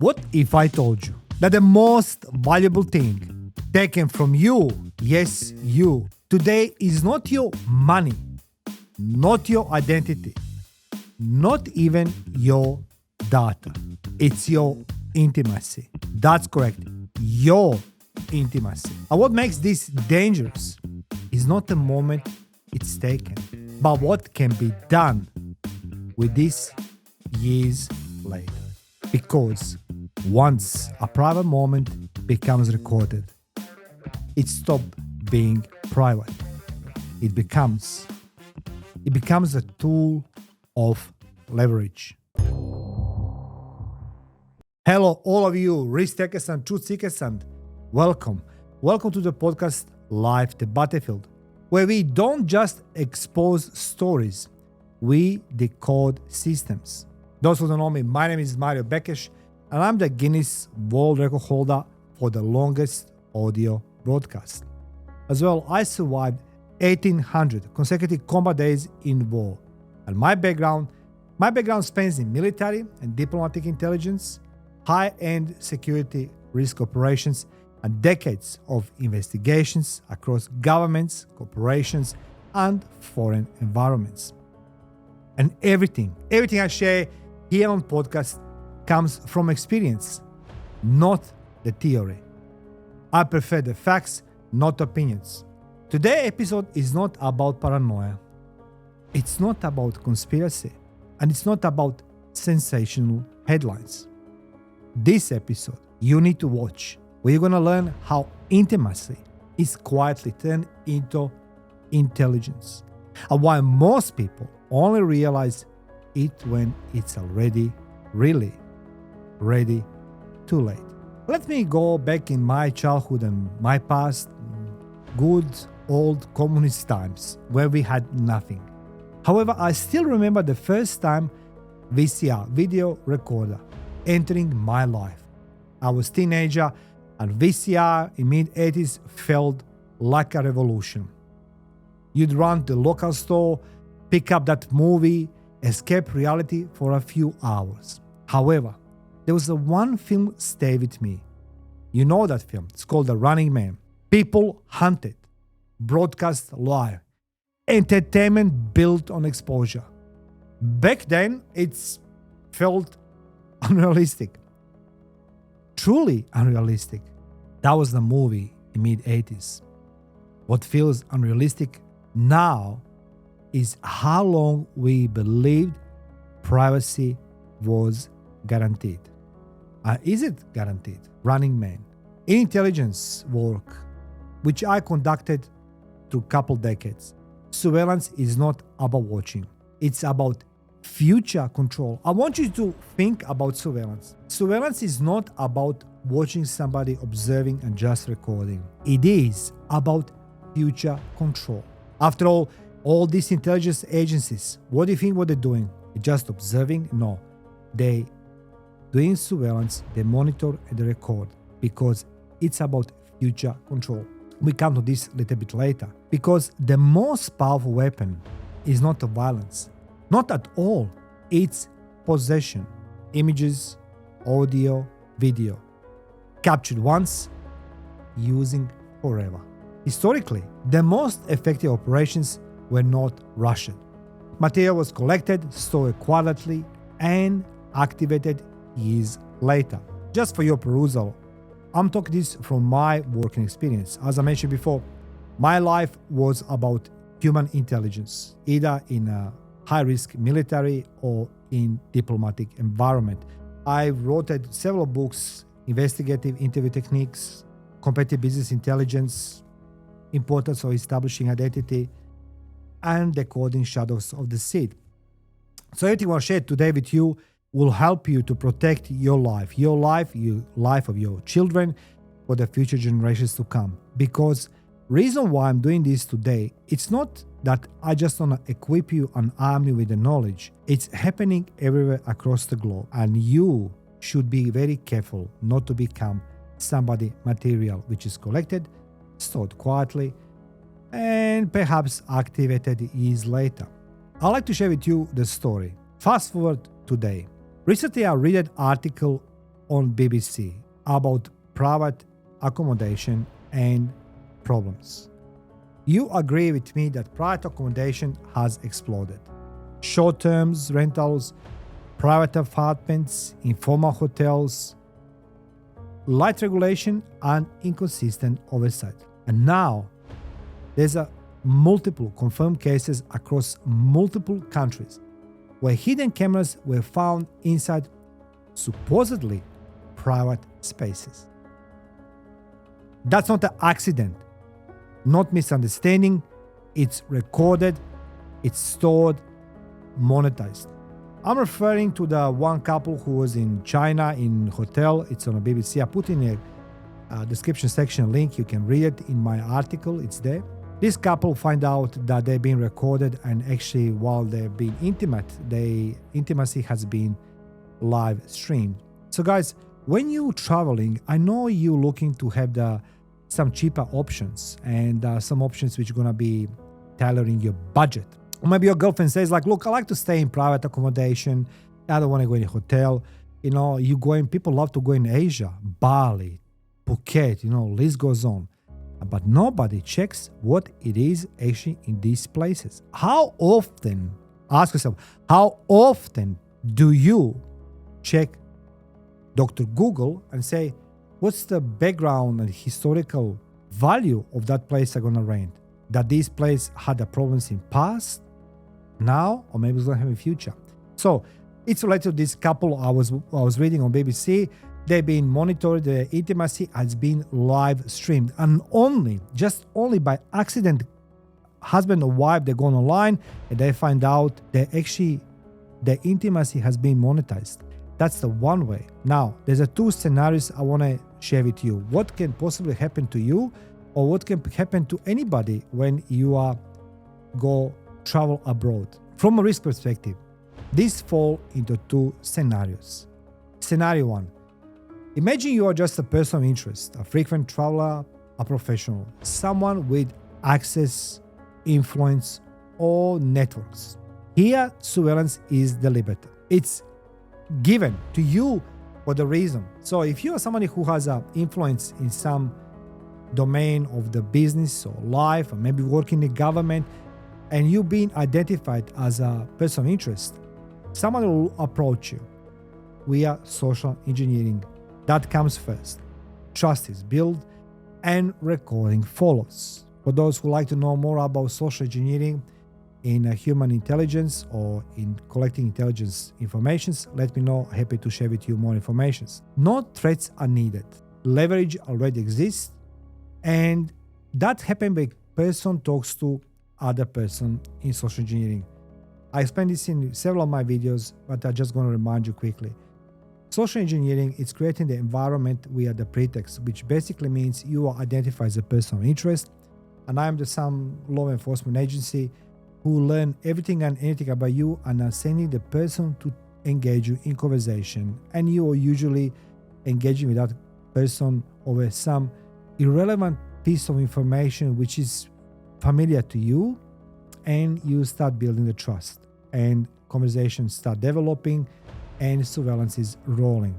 What if I told you that the most valuable thing taken from you, yes, you, today is not your money, not your identity, not even your data. It's your intimacy. That's correct. Your intimacy. And what makes this dangerous is not the moment it's taken, but what can be done with this years later. Because once a private moment becomes recorded, it stops being private. It becomes a tool of leverage. Hello, all of you risk takers and truth seekers, and welcome. Welcome to the podcast Life the Battlefield, where we don't just expose stories, we decode systems. Those who don't know me, my name is Bekes, and I'm the Guinness World Record holder for the longest audio broadcast. As well, I survived 1,800 consecutive combat days in war. And my background spans in military and diplomatic intelligence, high-end security risk operations, and decades of investigations across governments, corporations, and foreign environments. And everything I share here on podcast comes from experience, not the theory. I prefer the facts, not opinions. Today's episode is not about paranoia. It's not about conspiracy. And it's not about sensational headlines. This episode you need to watch, where you're going to learn how intimacy is quietly turned into intelligence, and why most people only realize it when it's already really too late. Let me go back in my childhood and my past, good old communist times where we had nothing. However, I still remember the first time VCR, video recorder, entering my life. I was a teenager, and VCR in mid-80s felt like a revolution. You'd run to the local store, pick up that movie, escape reality for a few hours. However, there was one film stayed with me. You know that film. It's called The Running Man. People hunted, broadcast live, entertainment built on exposure. Back then, it felt unrealistic. Truly unrealistic. That was the movie in mid-80s. What feels unrealistic now is how long we believed privacy was guaranteed. Is it guaranteed? Running Man. In intelligence work, which I conducted through a couple decades, surveillance is not about watching. It's about future control. I want you to think about surveillance. Surveillance is not about watching somebody, observing and just recording. It is about future control. After all these intelligence agencies, what do you think what they're doing? They're just observing? No. They doing surveillance, they monitor and they record, because it's about future control. We come to this a little bit later, because the most powerful weapon is not the violence. Not at all. It's possession. Images, audio, video. Captured once, using forever. Historically, the most effective operations were not rushed. Material was collected, stored quietly, and activated years later. Just for your perusal, I'm talking this from my working experience. As I mentioned before, my life was about human intelligence, either in a high-risk military or in diplomatic environment. I wrote several books, investigative interview techniques, competitive business intelligence, importance of establishing identity, and decoding shadows of the seed. So everything I'll share today with you will help you to protect your life, life of your children, for the future generations to come. Because reason why I'm doing this today, it's not that I just want to equip you and arm you with the knowledge. It's happening everywhere across the globe, and you should be very careful not to become somebody material which is collected, stored quietly, and perhaps activated years later. I'd like to share with you the story. Fast forward today. Recently I read an article on BBC about private accommodation and problems. You agree with me that private accommodation has exploded. Short-term rentals, private apartments, informal hotels, light regulation and inconsistent oversight. And now there's a multiple confirmed cases across multiple countries where hidden cameras were found inside supposedly private spaces. That's not an accident, not misunderstanding. It's recorded, it's stored, monetized. I'm referring to the one couple who was in China in hotel. It's on a BBC. I put in a description section link. You can read it in my article. It's there. This couple find out that they've been recorded, and actually while they've been intimate, the intimacy has been live streamed. So guys, when you're traveling, I know you're looking to have some cheaper options and some options which are going to be tailoring your budget. Or maybe your girlfriend says like, look, I like to stay in private accommodation. I don't want to go in a hotel. You know, people love to go in Asia, Bali, Phuket, list goes on. But nobody checks what it is actually in these places. How often, ask yourself, how often do you check Dr. Google and say, what's the background and historical value of that place I'm going to rent? That this place had the problems in past, now, or maybe it's going to have a future. So it's related to this couple I was reading on BBC. They've been monitored. The intimacy has been live streamed, and only by accident, husband or wife, they go online and they find out that actually the intimacy has been monetized. That's the one way. Now, there's two scenarios I want to share with you. What can possibly happen to you, or what can happen to anybody when you go travel abroad. From a risk perspective, these fall into two scenarios. Scenario one. Imagine you are just a person of interest, a frequent traveler, a professional, someone with access, influence, or networks. Here, surveillance is deliberate. It's given to you for the reason. So if you are somebody who has influence in some domain of the business or life, or maybe working in the government, and you've been identified as a person of interest, someone will approach you via social engineering. That comes first. Trust is built and recording follows. For those who like to know more about social engineering in human intelligence or in collecting intelligence informations, let me know. Happy to share with you more information. No threats are needed. Leverage already exists, and that happens when person talks to other person in social engineering. I explained this in several of my videos, but I'm just going to remind you quickly. Social engineering is creating the environment via the pretext, which basically means you are identified as a person of interest, and I am some law enforcement agency who learn everything and anything about you and are sending the person to engage you in conversation, and you are usually engaging with that person over some irrelevant piece of information which is familiar to you, and you start building the trust, and conversations start developing, and surveillance is rolling.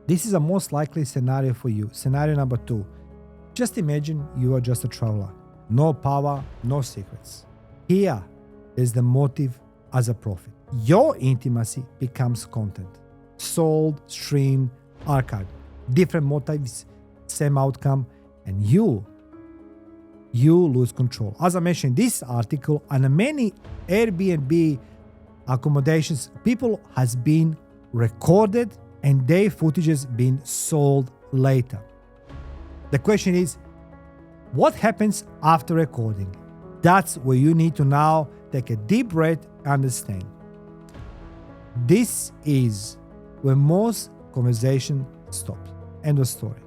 This is a most likely scenario for you. Scenario number two. Just imagine you are just a traveler. No power, no secrets. Here is the motive as a profit. Your intimacy becomes content. Sold, streamed, archived. Different motives, same outcome, and you lose control. As I mentioned in this article, and many Airbnb accommodations, people has been recorded and their footage has been sold later. The question is, what happens after recording? That's where you need to now take a deep breath and understand. This is where most conversation stops. End of story.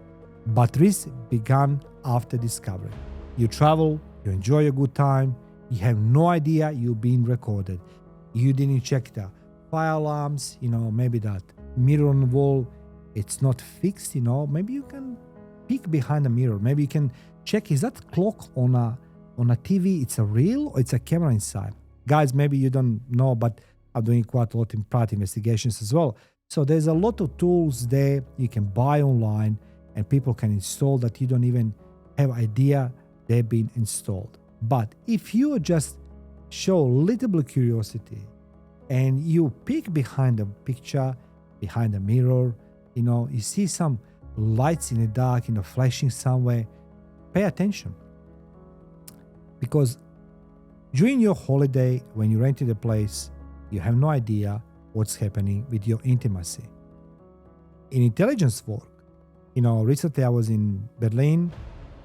But risk began after discovery. You travel, you enjoy a good time, you have no idea you've been recorded. You didn't check the fire alarms, maybe that mirror on the wall, it's not fixed, maybe you can peek behind the mirror. Maybe you can check, is that clock on a TV, it's a real or it's a camera inside? Guys, maybe you don't know, but I'm doing quite a lot in private investigations as well. So there's a lot of tools there you can buy online and people can install that you don't even have idea they've been installed. But if you just show a little bit of curiosity and you peek behind the picture, behind the mirror, you see some lights in the dark, flashing somewhere, pay attention. Because during your holiday, when you rented a place, you have no idea what's happening with your intimacy. In intelligence work, recently I was in Berlin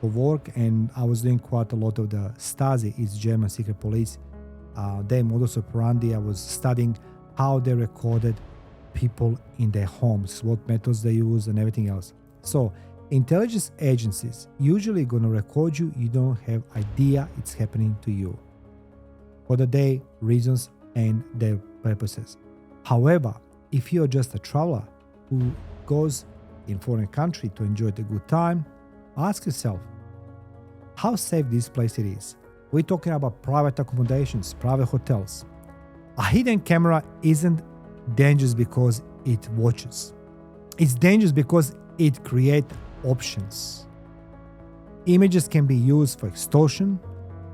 for work and I was doing quite a lot of the Stasi, East German secret police. Their modus operandi, I was studying how they recorded people in their homes, what methods they use and everything else. So intelligence agencies usually going to record you. You don't have idea it's happening to you for their reasons and their purposes. However, if you're just a traveler who goes in foreign country to enjoy the good time, ask yourself how safe this place it is. We're talking about private accommodations, private hotels. A hidden camera isn't dangerous because it watches. It's dangerous because it creates options. Images can be used for extortion,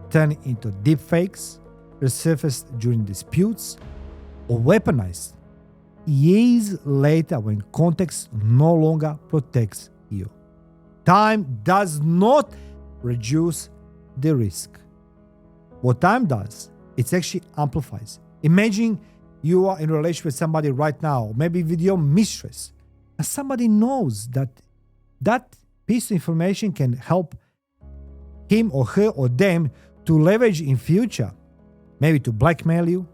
turned into deepfakes, resurfaced during disputes, or weaponized years later when context no longer protects you. Time does not reduce the risk. What time does, it actually amplifies. Imagine you are in a relationship with somebody right now, maybe with your mistress, and somebody knows that piece of information can help him or her or them to leverage in future, maybe to blackmail you,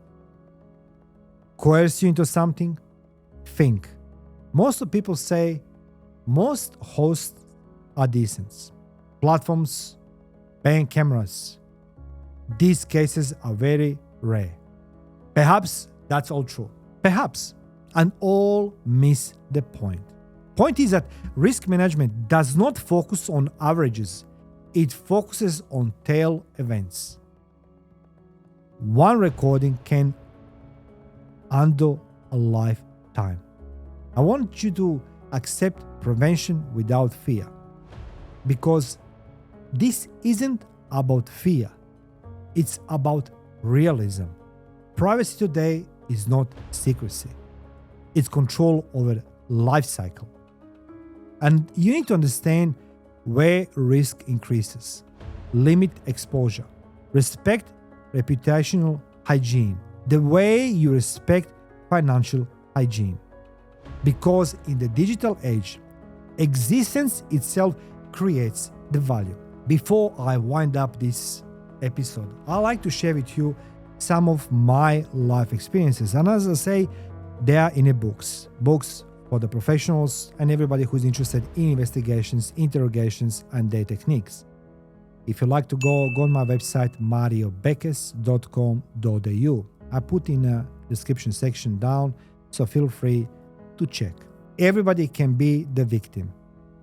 coerce you into something. Think. Most of people say most hosts are decent. Platforms, paying cameras. These cases are very rare. Perhaps that's all true. Perhaps. And all miss the point. Point is that risk management does not focus on averages. It focuses on tail events. One recording can undo a lifetime. I want you to accept prevention without fear, because this isn't about fear. It's about realism. Privacy today is not secrecy. It's control over life cycle. And you need to understand where risk increases. Limit exposure. Respect reputational hygiene. The way you respect financial hygiene. Because in the digital age, existence itself creates the value. Before I wind up this episode, I like to share with you some of my life experiences. And as I say, they are in books for the professionals and everybody who's interested in investigations, interrogations, and their techniques. If you like to go on my website, mariobekes.com.au. I put in a description section down, so feel free to check. Everybody can be the victim.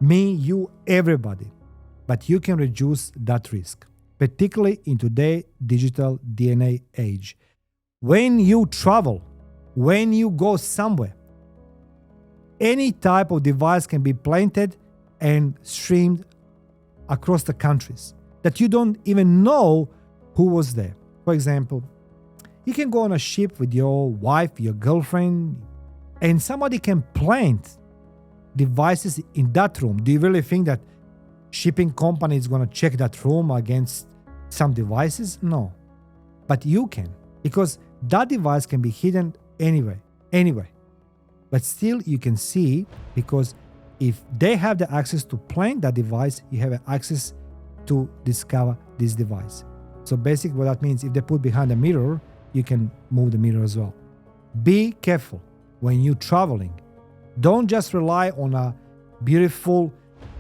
Me, you, everybody. But you can reduce that risk, particularly in today's digital DNA age. When you travel, when you go somewhere, any type of device can be planted and streamed across the countries that you don't even know who was there. For example, you can go on a ship with your wife, your girlfriend, and somebody can plant devices in that room. Do you really think that shipping company is going to check that room against some devices? No. But you can, because that device can be hidden anywhere. But still you can see, because if they have the access to plant that device, you have access to discover this device. So basically what that means, if they put behind a mirror, you can move the mirror as well. Be careful when you're traveling. Don't just rely on a beautiful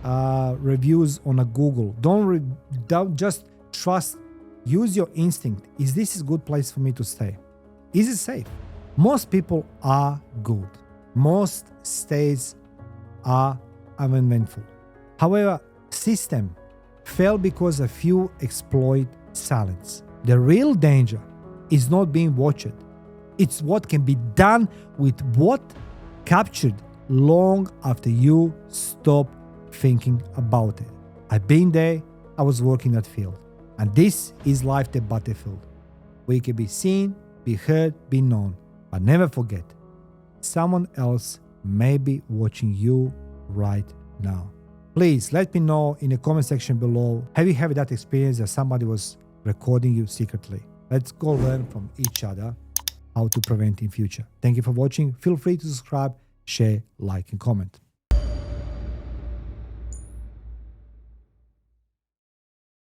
reviews on a Google. Don't just trust. Use your instinct. Is this a good place for me to stay? Is it safe? Most people are good. Most stays are uneventful. However, system fail because a few exploit silence. The real danger is not being watched. It's what can be done with what captured long after you stop thinking about it. I've been there, I was working that field. And this is life the battlefield. Where you can be seen, be heard, be known. But never forget, someone else may be watching you right now. Please let me know in the comment section below, have you had that experience that somebody was recording you secretly? Let's go learn from each other how to prevent in future. Thank you for watching. Feel free to subscribe, share, like, and comment.